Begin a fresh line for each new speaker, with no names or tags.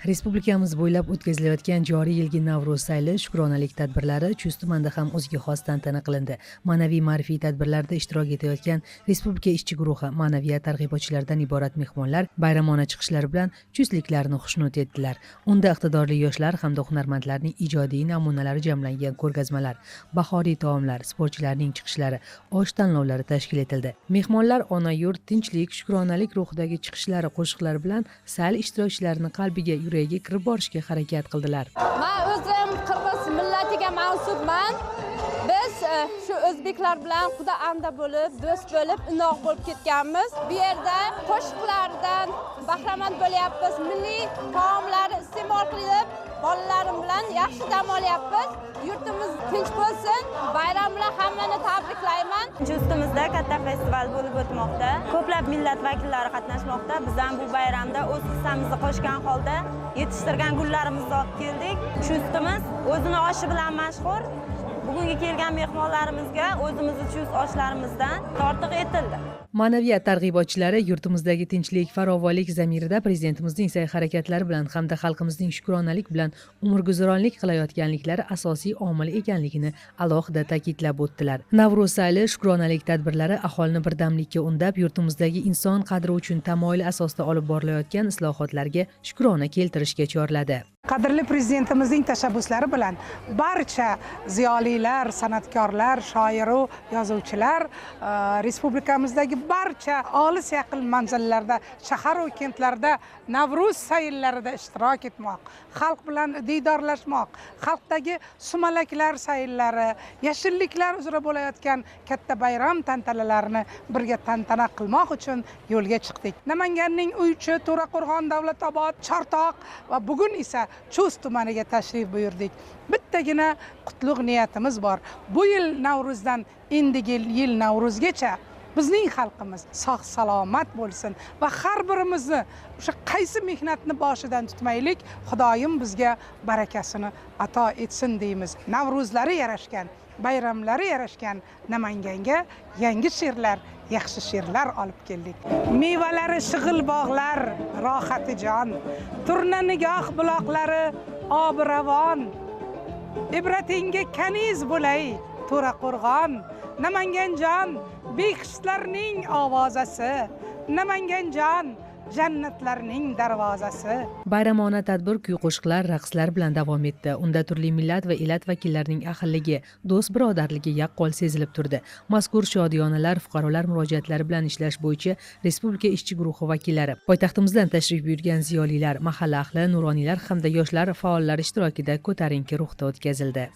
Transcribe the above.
Respublikamiz bo'ylab o'tkazilayotgan joriy yilgi Navro'z sayli shukronalik tadbirlari Chust tumanida ham o'ziga xos tantana qilindi. Ma'naviy-ma'rifiy tadbirlarda ishtirok etayotgan Respublika ishchi guruhi ma'naviyat targ'ibotchilaridan iborat mehmonlar bayramona chiqishlari bilan chustliklarni xushnud etdilar. Unda iqtidorli yoshlar hamda hunarmandlarning ijodiy namunalari jamlangan ko'rgazmalar, bahoriy taomlar, sportchilarning chiqishlari, osh tanlovlari tashkil etildi. Mehmonlar ona yurt, tinchlik, shukronalik ruhidagi chiqishlari, qo'shiqlar bilan sayl ishtirokchilarini qalbiga yuragiga kirib borishga harakat qildilar.
Men o'zim qirg'iz millatiga mansubman. Biz shu o'zbeklar bilan xudo anda bo'lib, do'st bo'lib, inoq bo'lib ketganmiz. Bu yerda qo'shiqlardan bahramand bo'lyapmiz. Milliy taomlarni iste'mol qilib, bolalarim bilan yaxshi dam olyapmiz. Yurtimiz tinch bo'lsin. Bayram bilan hammani tabriklayman.
Justimizda katta festival bo'lib o'tmoqda. Ko'plab millat vakillari qatnashmoqda. Biz ham bu bayramda o'z hissamizni qo'shgan holda yetishtirgan gullarimizni olib keldik. Justimiz o'zini oshi bilan mashhur. Bugungi kelgan mehmonlarimizga o'zimizni chust oshlarimizdan tortiq etildi.
Ma'naviyat targ'ibotchilari yurtimizdagi tinchlik, farovonlik zamirida prezidentimizning sa'y-harakatlari bilan hamda xalqimizning shukronalik bilan umrguzaronlik qilayotganliklari asosiy omil ekanligini alohida ta'kidlab o'tdilar. Navro'z sayli shukronalik tadbirlari aholini birdamlikka undab, yurtimizdagi inson qadri uchun tamoyil asosida olib borilayotgan islohotlarga shukrona keltirishga chorladi.
Qadrli prezidentimizning tashabbuslari bilan barcha ziyolilar, san'atkorlar, shoiru yozuvchilar respublikamizdagi barcha olis yaqin manzillarda, shahar va kentlarda Navro'z sayillarida ishtirok etmoq, xalq bilan diydorlashmoq, xalqdagi sumalaklar sayillari, yashilliklar uzra bo'layotgan katta bayram tantanalarini birga tantana qilmoq uchun yo'lga chiqdik. Namanganning Uychi, To'raqo'rg'on, Davlatobod, Chortoq va bugun esa Chust tumaniga tashrif buyurdik. Bittagina qutlug' niyatimiz bor. Bu yil Navro'zdan endigi yil Navro'zgacha bizning xalqimiz sog' salomat bo'lsin va har birimizni o'sha qaysi mehnatni boshidan tutmaylik, Xudoyim bizga barakasini ato etsin deymiz. Navro'zlari yarashgan, bayramlari yarashgan Namanganga yangi she'rlar, yaxshi she'rlar olib keldik. Mevalari shig'il bog'lar, rohati jon, turna nigoh buloqlari, obi ravon. Ibratinga kaniz bo'lay, To'raqo'rg'on, Namanganjon, behishlarning ovozasi, Namanganjon, jannatlarning darvozasi.
Bayramona tadbir kuy-qo'shiqlar, raqslar bilan davom etdi. Unda turli millat va elat vakillarining ahilligi, do'st birodarligi yaqqol sezilib turdi. Mazkur shodiyonalar fuqarolar murojaatlari bilan ishlash bo'yicha Respublika ishchi guruhi vakillari, poytaxtimizdan tashrif buyurgan ziyolilar, mahalla ahli, nuroniylar hamda yoshlar faollar ishtirokida ko'tarinki ruhda o'tkazildi.